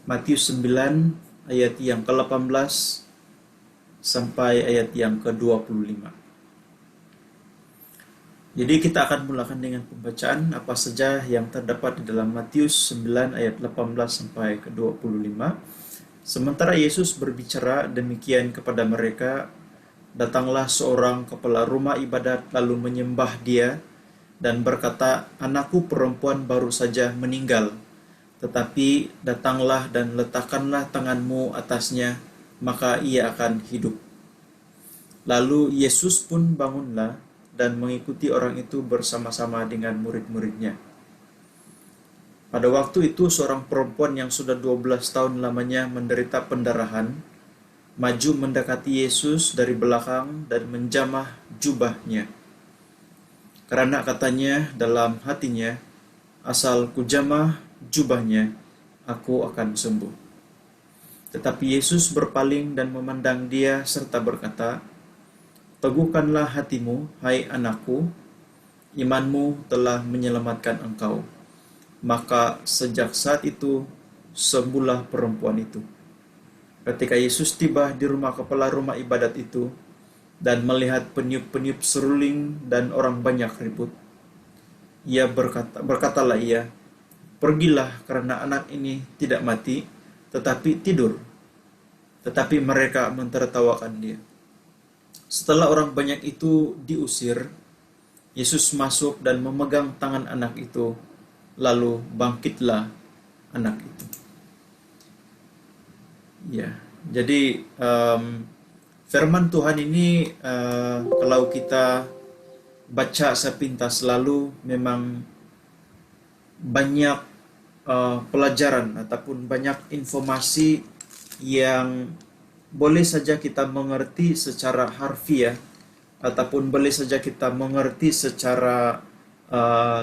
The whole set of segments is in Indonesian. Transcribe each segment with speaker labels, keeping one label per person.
Speaker 1: Matius 9 ayat yang ke-18 sampai ayat yang ke-25. Jadi kita akan mulakan dengan pembacaan apa saja yang terdapat di dalam Matius 9 ayat 18 sampai ke-25. Sementara Yesus berbicara demikian kepada mereka, datanglah seorang kepala rumah ibadat lalu menyembah dia dan berkata, "Anakku perempuan baru saja meninggal, tetapi datanglah dan letakkanlah tanganmu atasnya, maka ia akan hidup." Lalu Yesus pun bangunlah dan mengikuti orang itu bersama-sama dengan murid-muridnya. Pada waktu itu seorang perempuan yang sudah 12 tahun lamanya menderita pendarahan, maju mendekati Yesus dari belakang dan menjamah jubahnya. Karena katanya dalam hatinya, "Asal kujamah jubahnya, aku akan sembuh." Tetapi Yesus berpaling dan memandang dia serta berkata, "Teguhkanlah hatimu, hai anakku, imanmu telah menyelamatkan engkau." Maka sejak saat itu, sembuhlah perempuan itu. Ketika Yesus tiba di rumah kepala rumah ibadat itu, dan melihat peniup-peniup seruling dan orang banyak ribut, berkatalah ia, "Pergilah, karena anak ini tidak mati, tetapi tidur." Tetapi mereka mentertawakan dia. Setelah orang banyak itu diusir, Yesus masuk dan memegang tangan anak itu, lalu bangkitlah anak itu. Ya, jadi firman Tuhan ini kalau kita baca sepintas lalu memang banyak pelajaran ataupun banyak informasi yang boleh saja kita mengerti secara harfiah ataupun boleh saja kita mengerti secara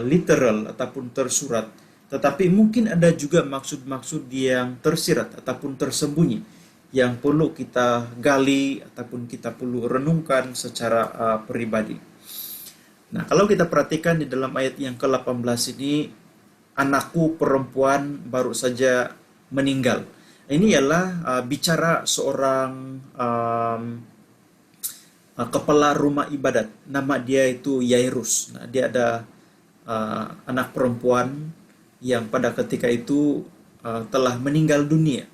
Speaker 1: literal ataupun tersurat, tetapi mungkin ada juga maksud-maksud yang tersirat ataupun tersembunyi yang perlu kita gali ataupun kita perlu renungkan secara pribadi. Nah, kalau kita perhatikan di dalam ayat yang ke-18 ini, "Anakku perempuan baru saja meninggal." Ini ialah bicara seorang kepala rumah ibadat. Nama dia itu Yairus. Nah, dia ada anak perempuan yang pada ketika itu telah meninggal dunia.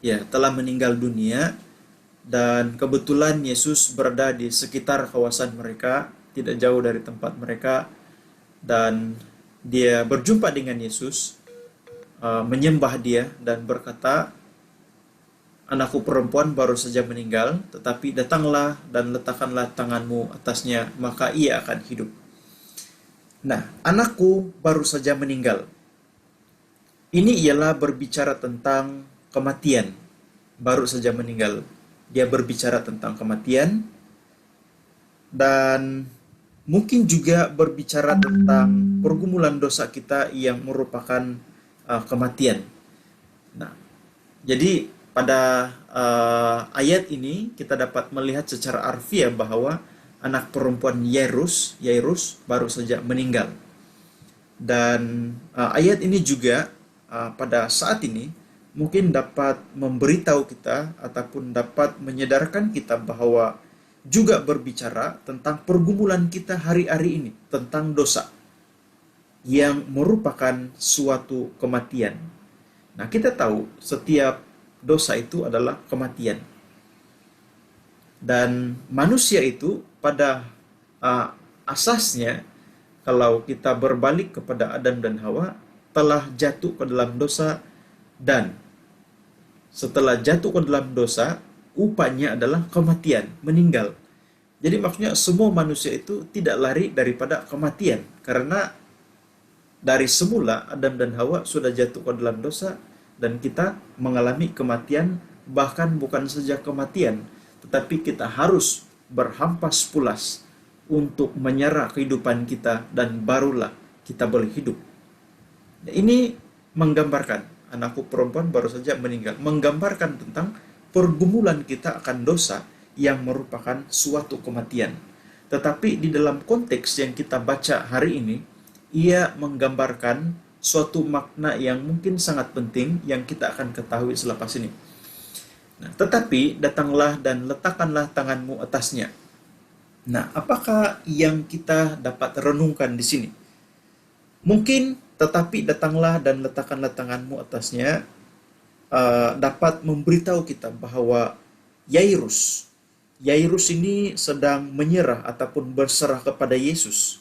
Speaker 1: Ya, telah meninggal dunia, dan kebetulan Yesus berada di sekitar kawasan mereka, tidak jauh dari tempat mereka, dan dia berjumpa dengan Yesus, menyembah dia dan berkata, "Anakku perempuan baru saja meninggal, tetapi datanglah dan letakkanlah tanganmu atasnya, maka ia akan hidup." Nah, anakku baru saja meninggal. Ini ialah berbicara tentang kematian. Baru saja meninggal. Dia berbicara tentang kematian, dan mungkin juga berbicara tentang pergumulan dosa kita yang merupakan kematian. Nah, jadi pada ayat ini kita dapat melihat secara harfiah bahwa anak perempuan Yairus baru saja meninggal. Dan ayat ini juga pada saat ini mungkin dapat memberitahu kita ataupun dapat menyadarkan kita bahwa juga berbicara tentang pergumulan kita hari-hari ini, tentang dosa yang merupakan suatu kematian. Nah, kita tahu setiap dosa itu adalah kematian. Dan manusia itu pada asasnya, kalau kita berbalik kepada Adam dan Hawa, telah jatuh ke dalam dosa, dan setelah jatuh ke dalam dosa, upahnya adalah kematian, meninggal. Jadi maksudnya semua manusia itu tidak lari daripada kematian, karena dari semula Adam dan Hawa sudah jatuh ke dalam dosa, dan kita mengalami kematian. Bahkan bukan saja kematian, tetapi kita harus berhampas pulas untuk menyerah kehidupan kita, dan barulah kita boleh hidup. Ini menggambarkan, anakku perempuan baru saja meninggal, menggambarkan tentang pergumulan kita akan dosa yang merupakan suatu kematian. Tetapi di dalam konteks yang kita baca hari ini, ia menggambarkan suatu makna yang mungkin sangat penting yang kita akan ketahui selepas ini. Nah, tetapi datanglah dan letakkanlah tanganmu atasnya. Nah, apakah yang kita dapat renungkan di sini? Mungkin tetapi datanglah dan letakkanlah tanganmu atasnya dapat memberitahu kita bahwa Yairus, Yairus ini sedang menyerah ataupun berserah kepada Yesus.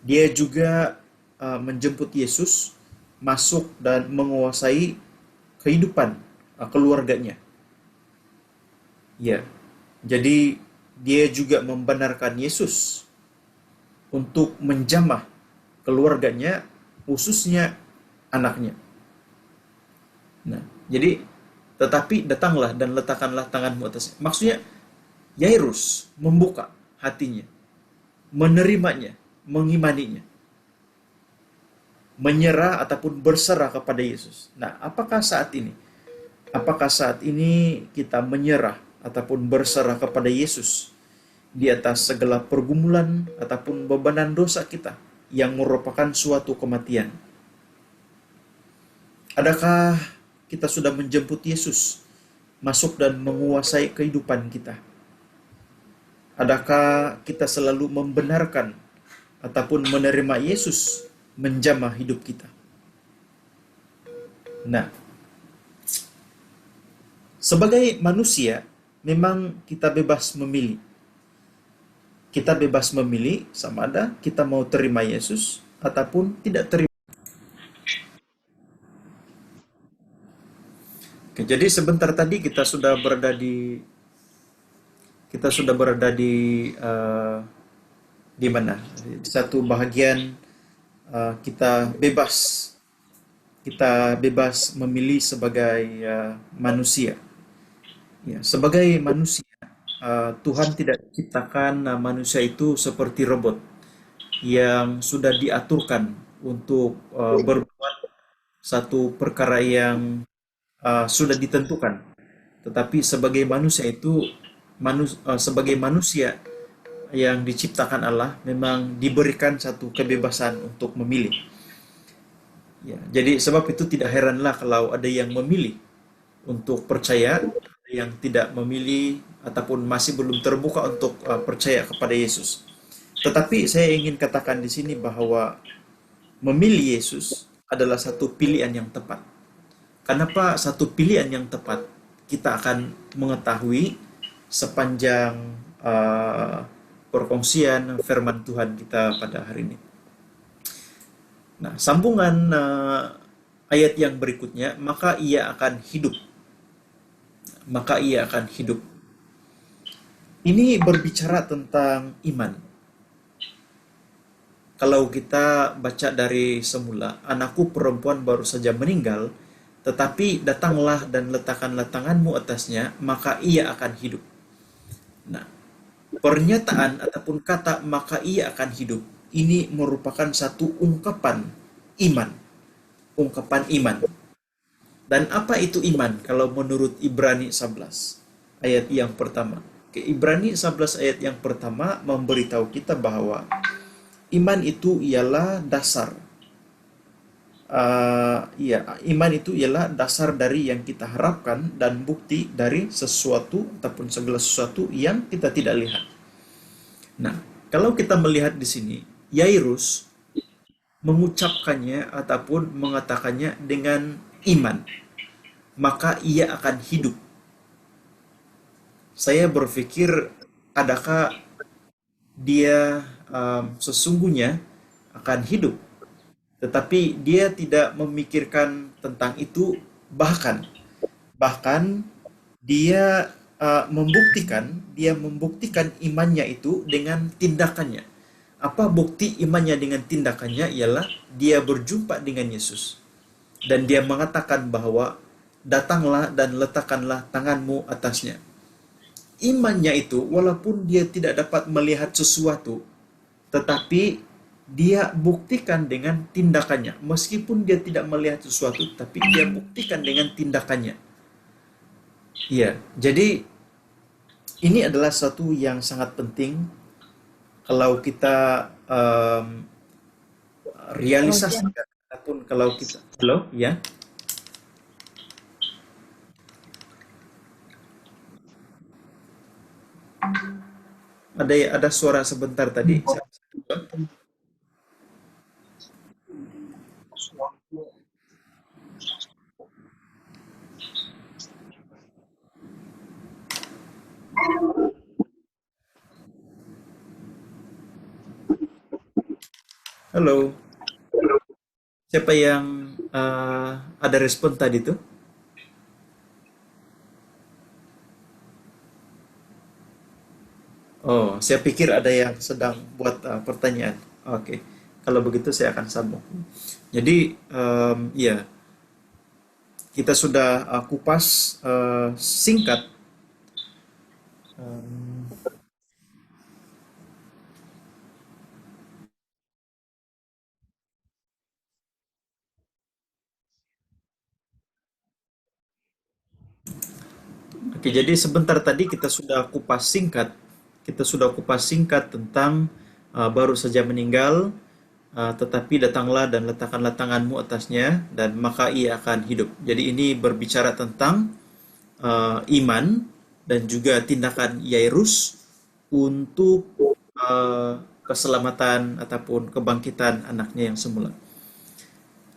Speaker 1: Dia juga menjemput Yesus masuk dan menguasai kehidupan keluarganya. Ya, jadi dia juga membenarkan Yesus untuk menjamah keluarganya, khususnya anaknya. Nah, jadi tetapi datanglah dan letakkanlah tanganmu atasnya. Maksudnya Yairus membuka hatinya, menerimanya, mengimaninya, menyerah ataupun berserah kepada Yesus. Nah, apakah saat ini? Apakah saat ini kita menyerah ataupun berserah kepada Yesus di atas segala pergumulan ataupun bebanan dosa kita yang merupakan suatu kematian? Adakah kita sudah menjemput Yesus masuk dan menguasai kehidupan kita? Adakah kita selalu membenarkan ataupun menerima Yesus menjamah hidup kita? Nah, sebagai manusia, memang kita bebas memilih. Kita bebas memilih sama ada kita mau terima Yesus ataupun tidak terima. Oke, jadi sebentar tadi kita sudah berada di di mana? Di satu bahagian kita bebas memilih sebagai manusia. Ya, sebagai manusia, Tuhan tidak ciptakan manusia itu seperti robot yang sudah diaturkan untuk berbuat satu perkara yang sudah ditentukan. Tetapi sebagai manusia yang diciptakan Allah memang diberikan satu kebebasan untuk memilih. Ya, jadi sebab itu tidak heranlah kalau ada yang memilih untuk percaya, ada yang tidak memilih ataupun masih belum terbuka untuk percaya kepada Yesus. Tetapi saya ingin katakan di sini bahwa memilih Yesus adalah satu pilihan yang tepat. Kenapa satu pilihan yang tepat? Kita akan mengetahui sepanjang uh, perkongsian firman Tuhan kita pada hari ini. Nah, sambungan ayat yang berikutnya, maka ia akan hidup. Maka ia akan hidup. Ini berbicara tentang iman. Kalau kita baca dari semula, anakku perempuan baru saja meninggal, tetapi datanglah dan letakkanlah tanganmu atasnya, maka ia akan hidup. Nah, pernyataan ataupun kata maka ia akan hidup ini merupakan satu ungkapan iman. Ungkapan iman. Dan apa itu iman kalau menurut Ibrani 11 ayat yang pertama? Ibrani 11 ayat yang pertama memberitahu kita bahwa iman itu ialah dasar. Iman itu ialah dasar dari yang kita harapkan dan bukti dari sesuatu ataupun segala sesuatu yang kita tidak lihat. Nah, kalau kita melihat di sini, Yairus mengucapkannya ataupun mengatakannya dengan iman, maka ia akan hidup. Saya berpikir, adakah dia sesungguhnya akan hidup, tetapi dia tidak memikirkan tentang itu, bahkan bahkan dia membuktikan imannya itu dengan tindakannya. Apa bukti imannya dengan tindakannya? Ialah dia berjumpa dengan Yesus dan dia mengatakan bahwa datanglah dan letakkanlah tanganmu atasnya. Imannya itu walaupun dia tidak dapat melihat sesuatu, tetapi dia buktikan dengan tindakannya. Meskipun dia tidak melihat sesuatu, tapi dia buktikan dengan tindakannya. Iya, jadi ini adalah satu yang sangat penting kalau kita realisasikan Ataupun kalau kita, halo, ya, ada suara sebentar tadi. Halo, siapa yang ada respon tadi tuh? Oh, saya pikir ada yang sedang buat pertanyaan. Oke, kalau begitu saya akan sambung. Jadi, ya, kita sudah kupas singkat. Em, oke, jadi sebentar tadi kita sudah kupas singkat tentang baru saja meninggal, tetapi datanglah dan letakkanlah tanganmu atasnya, dan maka ia akan hidup. Jadi ini berbicara tentang iman dan juga tindakan Yairus untuk keselamatan ataupun kebangkitan anaknya yang semula.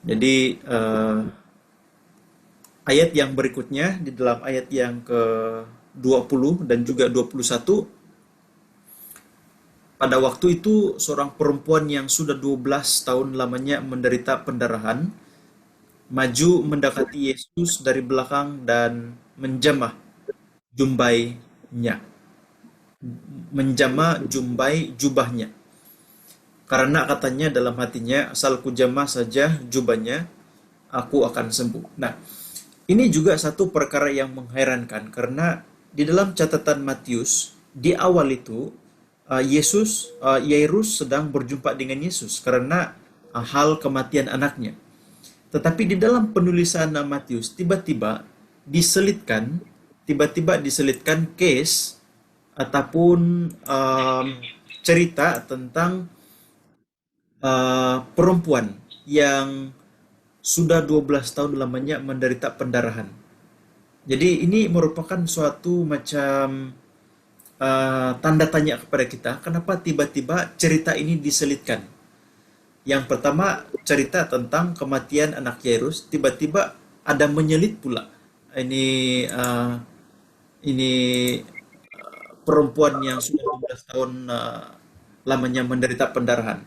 Speaker 1: Jadi ayat yang berikutnya di dalam ayat yang ke 20 dan juga 21, pada waktu itu seorang perempuan yang sudah 12 tahun lamanya menderita pendarahan maju mendekati Yesus dari belakang dan menjamah jumbainya, menjamah jumbai jubahnya. Karena katanya dalam hatinya, asal kujamah saja jubahnya, aku akan sembuh. Nah, ini juga satu perkara yang mengherankan karena di dalam catatan Matius di awal itu Yairus sedang berjumpa dengan Yesus karena hal kematian anaknya. Tetapi di dalam penulisan Matius tiba-tiba diselitkan case ataupun cerita tentang perempuan yang sudah 12 tahun lamanya menderita pendarahan. Jadi ini merupakan suatu macam tanda tanya kepada kita, kenapa tiba-tiba cerita ini diselitkan. Yang pertama, cerita tentang kematian anak Yairus, tiba-tiba ada menyelit pula. Ini ini perempuan yang sudah 12 tahun lamanya menderita pendarahan.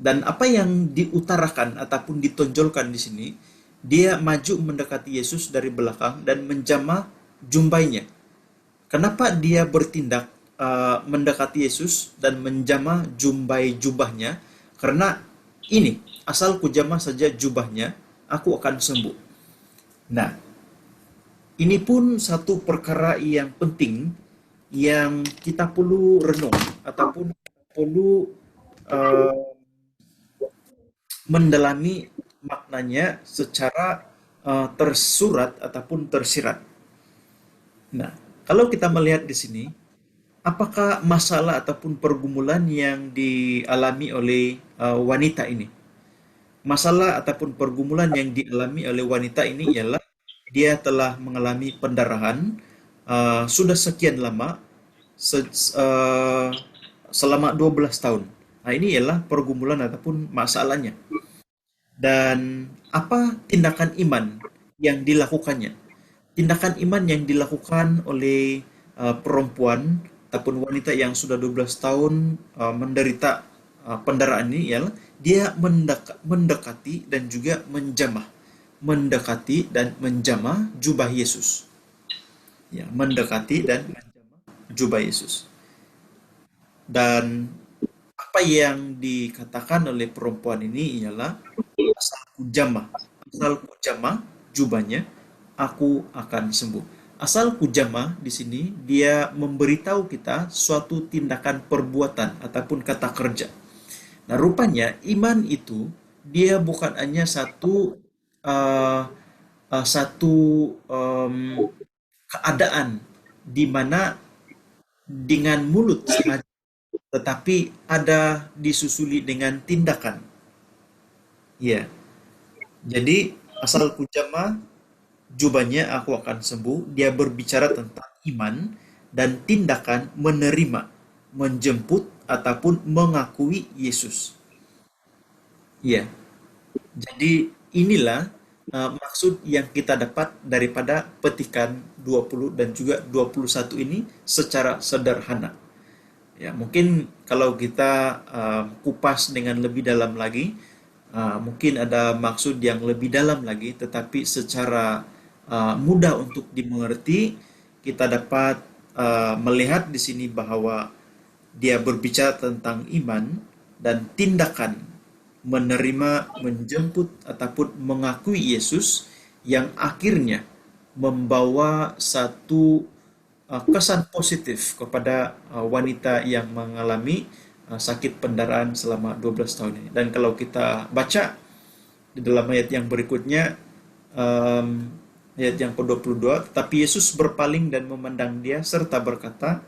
Speaker 1: Dan apa yang diutarakan ataupun ditonjolkan di sini, dia maju mendekati Yesus dari belakang dan menjamah jumbainya. Kenapa dia bertindak mendekati Yesus dan menjamah jumbai jubahnya? Karena ini, asal kujamah saja jubahnya, aku akan sembuh. Nah, ini pun satu perkara yang penting yang kita perlu renung ataupun perlu eh, mendalami maknanya secara tersurat ataupun tersirat. Nah, kalau kita melihat di sini, apakah masalah ataupun pergumulan yang dialami oleh wanita ini? Masalah ataupun pergumulan yang dialami oleh wanita ini ialah dia telah mengalami pendarahan sudah sekian lama, selama 12 tahun. Nah, ini ialah pergumulan ataupun masalahnya. Dan apa tindakan iman yang dilakukannya? Tindakan iman yang dilakukan oleh perempuan ataupun wanita yang sudah 12 tahun menderita pendarahan ini ialah dia mendekati dan juga menjamah. Mendekati dan menjamah jubah Yesus. Ya, mendekati dan menjamah jubah Yesus. Dan apa yang dikatakan oleh perempuan ini ialah asal kujamah jubahnya, aku akan sembuh. Asal kujamah di sini dia memberitahu kita suatu tindakan perbuatan ataupun kata kerja. Nah, rupanya iman itu dia bukan hanya satu keadaan di mana dengan mulut saja, tetapi ada disusuli dengan tindakan. Ya, Jadi asal ku jamah jubahnya aku akan sembuh. Dia berbicara tentang iman dan tindakan menerima, menjemput ataupun mengakui Yesus. Iya. Jadi inilah maksud yang kita dapat daripada petikan 20 dan juga 21 ini secara sederhana. Ya, mungkin kalau kita kupas dengan lebih dalam lagi, mungkin ada maksud yang lebih dalam lagi, tetapi secara mudah untuk dimengerti, kita dapat melihat di sini bahwa dia berbicara tentang iman dan tindakan menerima, menjemput ataupun mengakui Yesus yang akhirnya membawa satu kesan positif kepada wanita yang mengalami sakit pendarahan selama 12 tahun ini. Dan kalau kita baca di dalam ayat yang berikutnya, um, ayat yang ke-22, tetapi Yesus berpaling dan memandang dia serta berkata,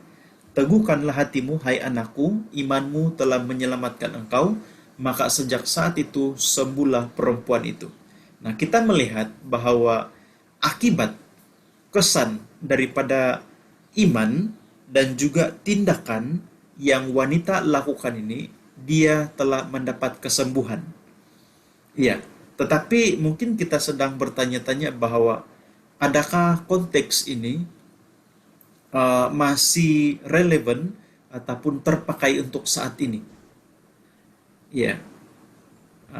Speaker 1: teguhkanlah hatimu, hai anakku, imanmu telah menyelamatkan engkau. Maka sejak saat itu sembuhlah perempuan itu. Nah, kita melihat bahwa akibat kesan daripada iman dan juga tindakan yang wanita lakukan ini, dia telah mendapat kesembuhan. Iya, tetapi mungkin kita sedang bertanya-tanya bahwa adakah konteks ini masih relevan ataupun terpakai untuk saat ini? Iya,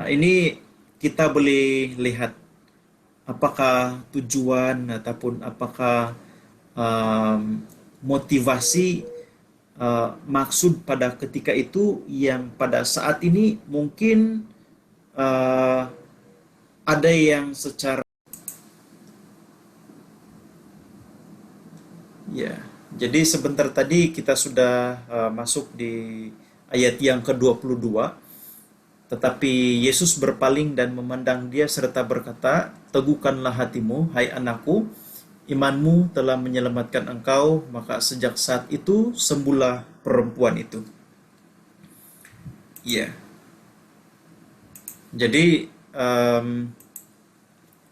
Speaker 1: ini kita boleh lihat apakah tujuan ataupun apakah um, motivasi maksud pada ketika itu yang pada saat ini mungkin uh, ada yang secara ya. Jadi sebentar tadi kita sudah masuk di ayat yang ke-22. Tetapi Yesus berpaling dan memandang dia serta berkata, teguhkanlah hatimu, hai anakku, imanmu telah menyelamatkan engkau. Maka sejak saat itu sembuhlah perempuan itu. Iya, jadi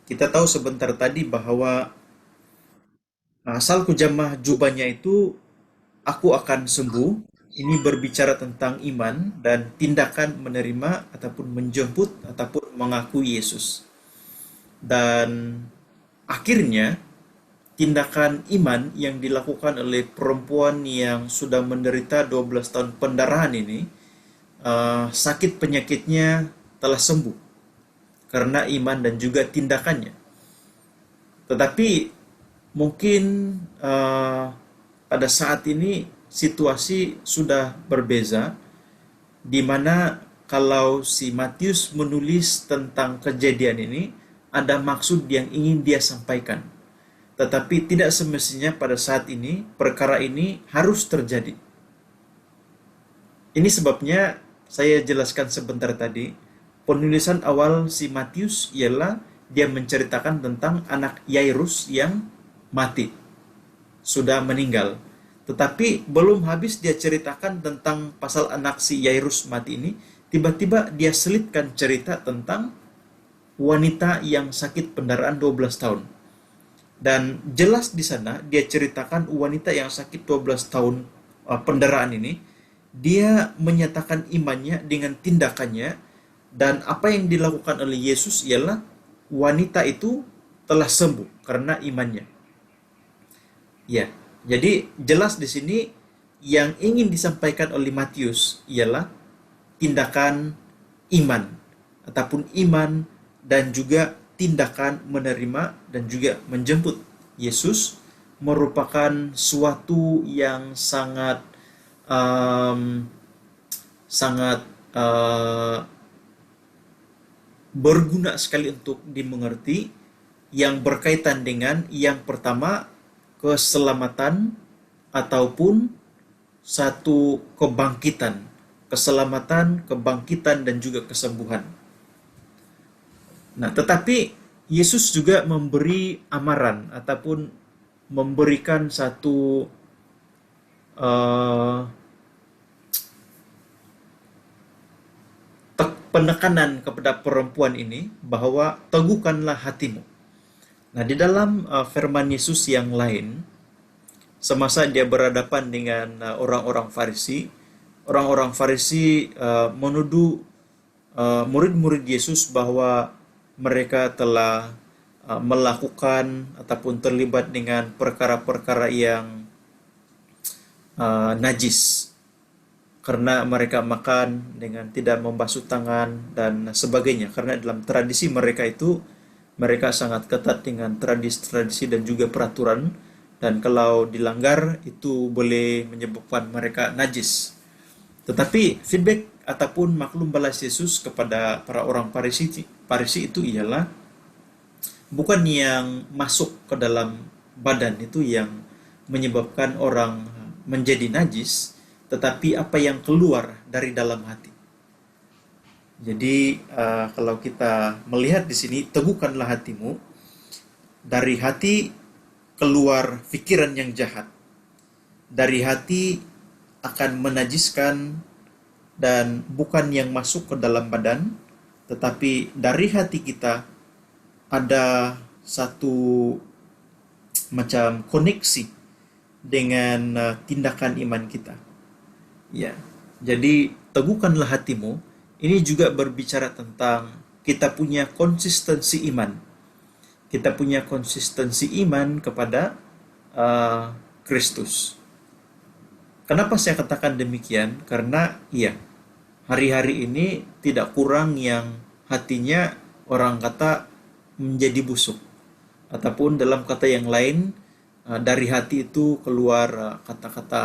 Speaker 1: kita tahu sebentar tadi bahwa asal kujamah jubahnya itu aku akan sembuh. Ini berbicara tentang iman dan tindakan menerima ataupun menjemput ataupun mengakui Yesus. Dan akhirnya tindakan iman yang dilakukan oleh perempuan yang sudah menderita 12 tahun pendarahan ini, sakit penyakitnya telah sembuh karena iman dan juga tindakannya. Tetapi mungkin pada saat ini situasi sudah berbeza, di mana kalau si Matius menulis tentang kejadian ini, ada maksud yang ingin dia sampaikan. Tetapi tidak semestinya pada saat ini perkara ini harus terjadi. Ini sebabnya saya jelaskan sebentar tadi, penulisan awal si Matius ialah dia menceritakan tentang anak Yairus yang mati, sudah meninggal. Tetapi belum habis dia ceritakan tentang pasal anak si Yairus mati ini, tiba-tiba dia selipkan cerita tentang wanita yang sakit pendarahan 12 tahun. Dan jelas di sana dia ceritakan wanita yang sakit 12 tahun pendarahan ini, dia menyatakan imannya dengan tindakannya, dan apa yang dilakukan oleh Yesus ialah wanita itu telah sembuh karena imannya. Ya, jadi jelas di sini yang ingin disampaikan oleh Matius ialah tindakan iman ataupun iman dan juga tindakan menerima dan juga menjemput Yesus merupakan suatu yang sangat um, sangat uh, berguna sekali untuk dimengerti, yang berkaitan dengan yang pertama keselamatan ataupun satu kebangkitan, keselamatan, kebangkitan dan juga kesembuhan. Nah, tetapi Yesus juga memberi amaran ataupun memberikan satu uh, penekanan kepada perempuan ini bahwa teguhkanlah hatimu. Nah, di dalam firman Yesus yang lain, semasa dia berhadapan dengan orang-orang Farisi menuduh murid-murid Yesus bahwa mereka telah melakukan ataupun terlibat dengan perkara-perkara yang najis karena mereka makan dengan tidak membasuh tangan dan sebagainya. Karena dalam tradisi mereka itu, mereka sangat ketat dengan tradisi-tradisi dan juga peraturan, dan kalau dilanggar itu boleh menyebabkan mereka najis. Tetapi feedback ataupun maklum balas Yesus kepada para orang Farisi itu ialah bukan yang masuk ke dalam badan itu yang menyebabkan orang menjadi najis, tetapi apa yang keluar dari dalam hati. Jadi kalau kita melihat di sini, teguhkanlah hatimu, dari hati keluar pikiran yang jahat, dari hati akan menajiskan, dan bukan yang masuk ke dalam badan, tetapi dari hati kita ada satu macam koneksi dengan tindakan iman kita. Ya, jadi teguhkanlah hatimu. Ini juga berbicara tentang kita punya konsistensi iman. Kita punya konsistensi iman kepada Kristus. Kenapa saya katakan demikian? Karena hari-hari ini tidak kurang yang hatinya orang kata menjadi busuk. Ataupun dalam kata yang lain, dari hati itu keluar kata-kata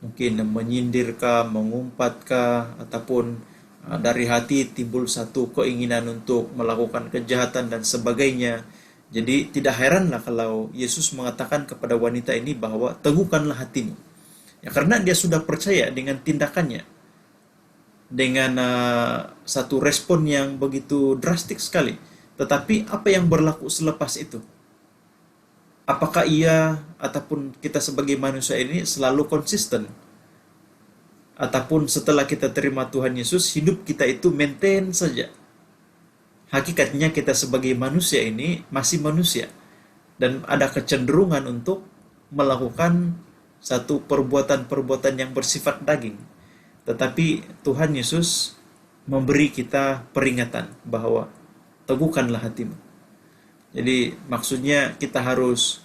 Speaker 1: mungkin menyindirkah, mengumpatkah, ataupun dari hati timbul satu keinginan untuk melakukan kejahatan dan sebagainya. Jadi tidak heranlah kalau Yesus mengatakan kepada wanita ini bahwa teguhkanlah hatimu. Ya, karena dia sudah percaya dengan tindakannya, dengan satu respon yang begitu drastik sekali. Tetapi apa yang berlaku selepas itu? Apakah ia ataupun kita sebagai manusia ini selalu konsisten? Ataupun setelah kita terima Tuhan Yesus, hidup kita itu maintain saja? Hakikatnya kita sebagai manusia ini masih manusia, dan ada kecenderungan untuk melakukan satu perbuatan-perbuatan yang bersifat daging. Tetapi Tuhan Yesus memberi kita peringatan bahwa teguhkanlah hatimu. Jadi maksudnya kita harus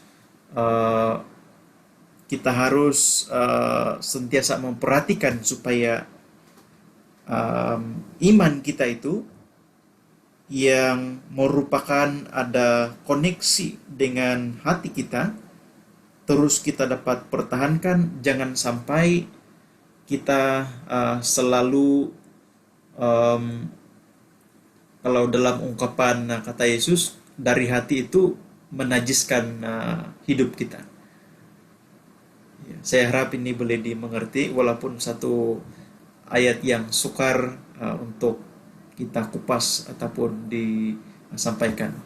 Speaker 1: sentiasa memperhatikan supaya iman kita itu yang merupakan ada koneksi dengan hati kita terus kita dapat pertahankan. Jangan sampai kita selalu kalau dalam ungkapan kata Yesus, dari hati itu menajiskan hidup kita. Ya, saya harap ini boleh dimengerti, walaupun satu ayat yang sukar untuk kita kupas ataupun disampaikan.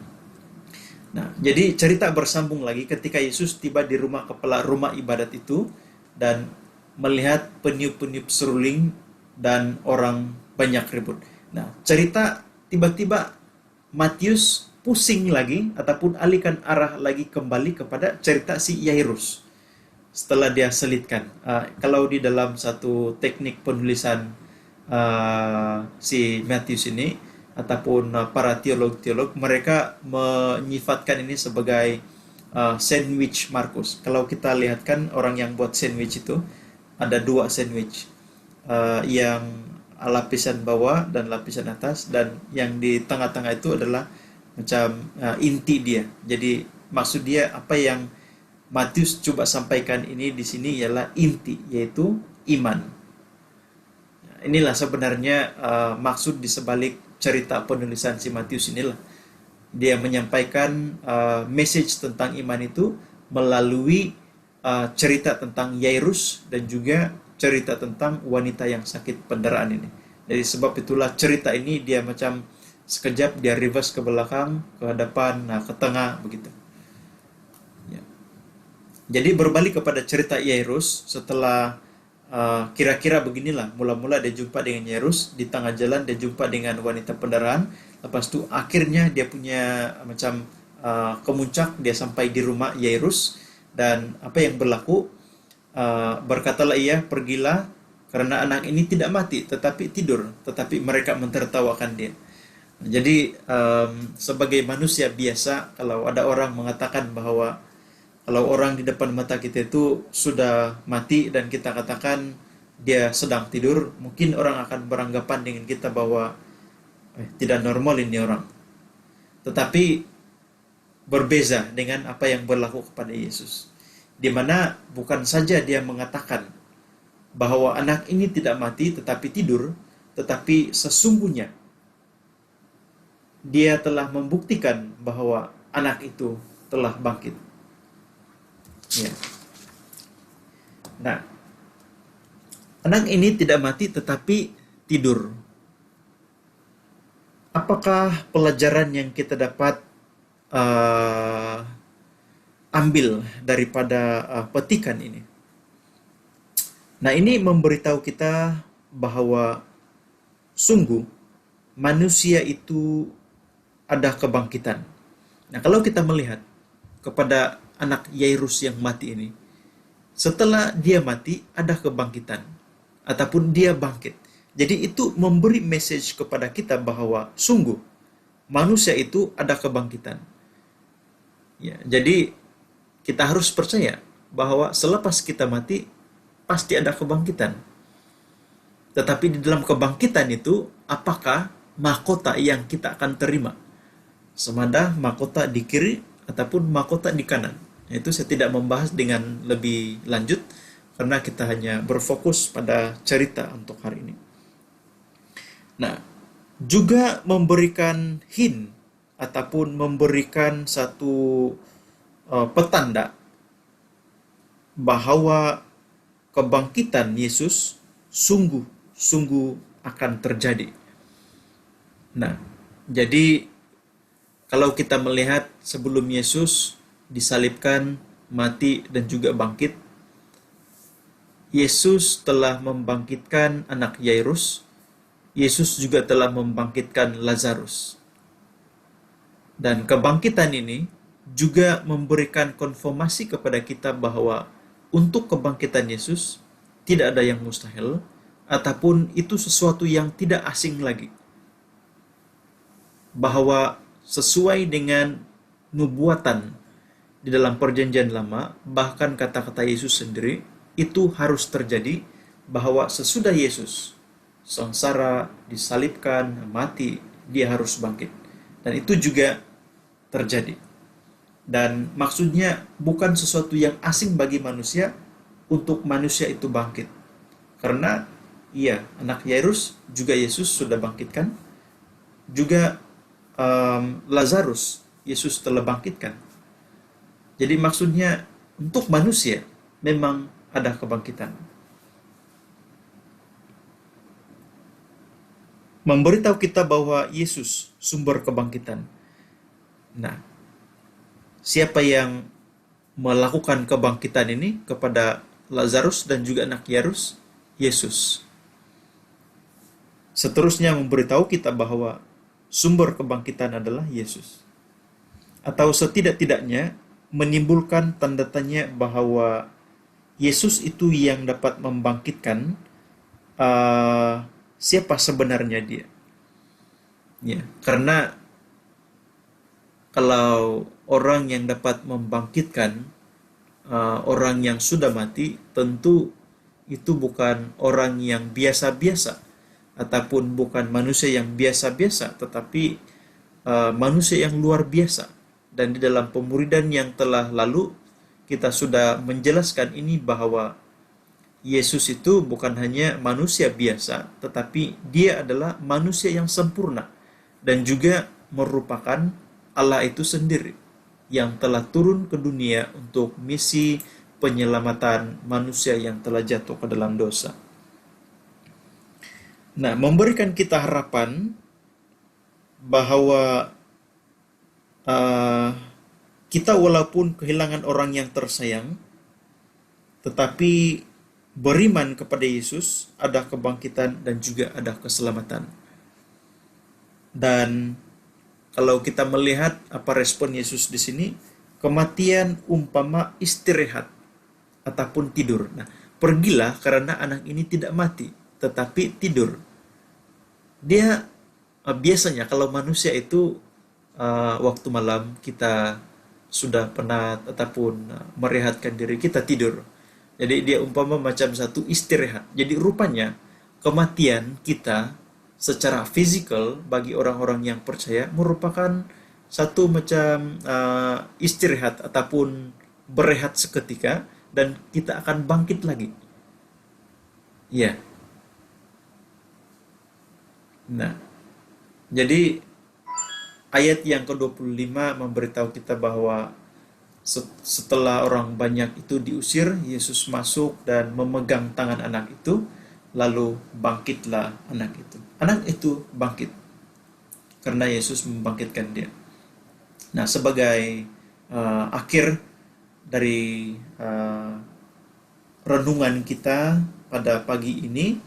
Speaker 1: Nah, jadi cerita bersambung lagi ketika Yesus tiba di rumah kepala rumah ibadat itu dan melihat peniup-peniup seruling dan orang banyak ribut. Nah, cerita tiba-tiba Matius pusing lagi ataupun alihkan arah lagi kembali kepada cerita si Yairus setelah dia selitkan. Kalau di dalam satu teknik penulisan si Matius ini ataupun para teolog-teolog, mereka menyifatkan ini sebagai sandwich Markus. Kalau kita lihatkan orang yang buat sandwich itu ada dua sandwich, yang lapisan bawah dan lapisan atas, dan yang di tengah-tengah itu adalah macam inti dia. Jadi maksud dia apa yang Matius coba sampaikan ini di sini ialah inti, yaitu iman. Inilah sebenarnya maksud di sebalik cerita penulisan si Matius inilah. Dia menyampaikan message tentang iman itu melalui cerita tentang Yairus dan juga cerita tentang wanita yang sakit pendarahan ini. Jadi sebab itulah cerita ini dia macam sekejap dia reverse ke belakang, ke hadapan, ke tengah begitu. Ya. Jadi berbalik kepada cerita Yairus, setelah kira-kira beginilah. Mula-mula dia jumpa dengan Yairus, di tengah jalan dia jumpa dengan wanita pendarahan, lepas itu akhirnya dia punya macam kemuncak, dia sampai di rumah Yairus, dan apa yang berlaku? Berkatalah ia, pergilah, karena anak ini tidak mati tetapi tidur, tetapi mereka mentertawakan dia. Jadi sebagai manusia biasa, kalau ada orang mengatakan bahwa kalau orang di depan mata kita itu sudah mati dan kita katakan dia sedang tidur, mungkin orang akan beranggapan dengan kita bahwa tidak normal ini orang. Tetapi berbeza dengan apa yang berlaku kepada Yesus, di mana bukan saja dia mengatakan bahwa anak ini tidak mati tetapi tidur, tetapi sesungguhnya dia telah membuktikan bahwa anak itu telah bangkit. Ya. Nah, anak ini tidak mati tetapi tidur. Apakah pelajaran yang kita dapat ambil daripada petikan ini? Nah, ini memberitahu kita bahwa sungguh manusia itu ada kebangkitan. Nah, kalau kita melihat kepada anak Yairus yang mati ini, setelah dia mati ada kebangkitan ataupun dia bangkit. Jadi itu memberi message kepada kita bahwa sungguh manusia itu ada kebangkitan. Ya, jadi kita harus percaya bahwa selepas kita mati pasti ada kebangkitan. Tetapi di dalam kebangkitan itu, apakah mahkota yang kita akan terima? Semada mahkota di kiri ataupun mahkota di kanan. Itu saya tidak membahas dengan lebih lanjut karena kita hanya berfokus pada cerita untuk hari ini. Nah, juga memberikan hint ataupun memberikan satu petanda bahwa kebangkitan Yesus sungguh akan terjadi. Nah, jadi kalau kita melihat sebelum Yesus disalibkan, mati, dan juga bangkit, Yesus telah membangkitkan anak Yairus. Yesus juga telah membangkitkan Lazarus. Dan kebangkitan ini juga memberikan konfirmasi kepada kita bahwa untuk kebangkitan Yesus tidak ada yang mustahil, ataupun itu sesuatu yang tidak asing lagi. Bahwa sesuai dengan nubuatan di dalam perjanjian lama, bahkan kata-kata Yesus sendiri, itu harus terjadi bahwa sesudah Yesus sengsara, disalibkan, mati, dia harus bangkit. Dan itu juga terjadi. Dan maksudnya bukan sesuatu yang asing bagi manusia untuk manusia itu bangkit. Karena iya, anak Yairus juga Yesus sudah bangkitkan. Juga Lazarus Yesus telah bangkitkan. Jadi maksudnya untuk manusia memang ada kebangkitan. Memberitahu kita bahwa Yesus sumber kebangkitan. Nah, siapa yang melakukan kebangkitan ini kepada Lazarus dan juga anak Yairus? Yesus. Seterusnya memberitahu kita bahwa sumber kebangkitan adalah Yesus. Atau setidak-tidaknya menimbulkan tanda tanya bahwa Yesus itu yang dapat membangkitkan siapa sebenarnya dia. Ya, karena kalau orang yang dapat membangkitkan orang yang sudah mati, tentu itu bukan orang yang biasa-biasa ataupun bukan manusia yang biasa-biasa, tetapi manusia yang luar biasa. Dan di dalam pemuridan yang telah lalu kita sudah menjelaskan ini bahwa Yesus itu bukan hanya manusia biasa, tetapi dia adalah manusia yang sempurna dan juga merupakan Allah itu sendiri yang telah turun ke dunia untuk misi penyelamatan manusia yang telah jatuh ke dalam dosa. Nah, memberikan kita harapan bahwa kita walaupun kehilangan orang yang tersayang, tetapi beriman kepada Yesus, ada kebangkitan dan juga ada keselamatan. Dan kalau kita melihat apa respon Yesus di sini, kematian umpama istirahat ataupun tidur. Nah, pergilah karena anak ini tidak mati, tetapi tidur. Dia biasanya kalau manusia itu waktu malam kita sudah penat ataupun merehatkan diri, kita tidur. Jadi dia umpama macam satu istirahat. Jadi rupanya kematian kita secara fisikal bagi orang-orang yang percaya merupakan satu macam istirahat ataupun berehat seketika dan kita akan bangkit lagi. Ya. Nah, jadi ayat yang ke-25 memberitahu kita bahwa setelah orang banyak itu diusir, Yesus masuk dan memegang tangan anak itu, lalu bangkitlah anak itu. Anak itu bangkit karena Yesus membangkitkan dia. Nah, sebagai akhir dari renungan kita pada pagi ini,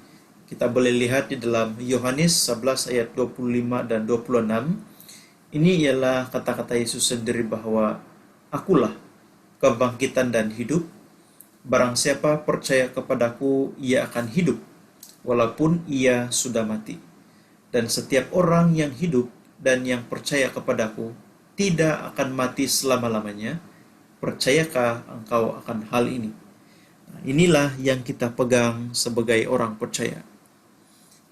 Speaker 1: kita boleh lihat di dalam Yohanes 11 ayat 25 dan 26. Ini ialah kata-kata Yesus sendiri bahwa akulah kebangkitan dan hidup. Barang siapa percaya kepadaku, ia akan hidup walaupun ia sudah mati. Dan setiap orang yang hidup dan yang percaya kepadaku tidak akan mati selama-lamanya. Percayakah engkau akan hal ini? Nah, inilah yang kita pegang sebagai orang percaya.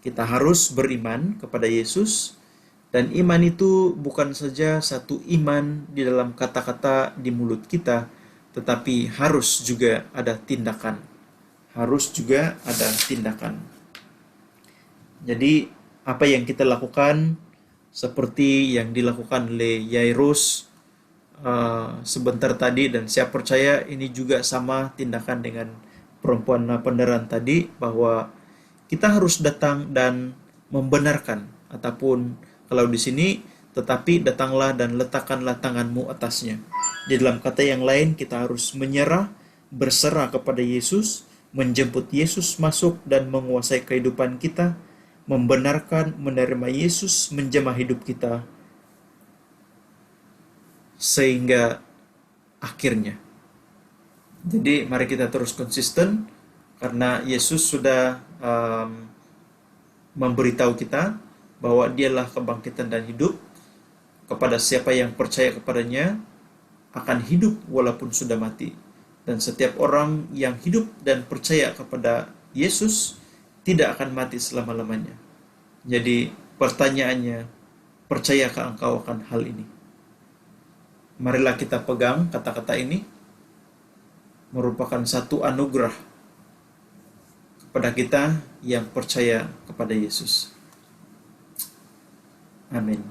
Speaker 1: Kita harus beriman kepada Yesus, dan iman itu bukan saja satu iman di dalam kata-kata di mulut kita, tetapi harus juga ada tindakan. Harus juga ada tindakan. Jadi, apa yang kita lakukan seperti yang dilakukan oleh Yairus sebentar tadi, dan saya percaya ini juga sama tindakan dengan perempuan pendaran tadi, bahwa kita harus datang dan membenarkan, ataupun kalau di sini, tetapi datanglah dan letakkanlah tanganmu atasnya. Di dalam kata yang lain, kita harus menyerah, berserah kepada Yesus, menjemput Yesus masuk dan menguasai kehidupan kita, membenarkan, menerima Yesus menjamah hidup kita, sehingga akhirnya. Jadi mari kita terus konsisten, karena Yesus sudah memberitahu kita bahwa dialah kebangkitan dan hidup. Kepada siapa yang percaya kepadanya akan hidup walaupun sudah mati. Dan setiap orang yang hidup dan percaya kepada Yesus tidak akan mati selama-lamanya. Jadi pertanyaannya, percayakah engkau akan hal ini? Marilah kita pegang kata-kata ini, merupakan satu anugerah kepada kita yang percaya kepada Yesus. Amin.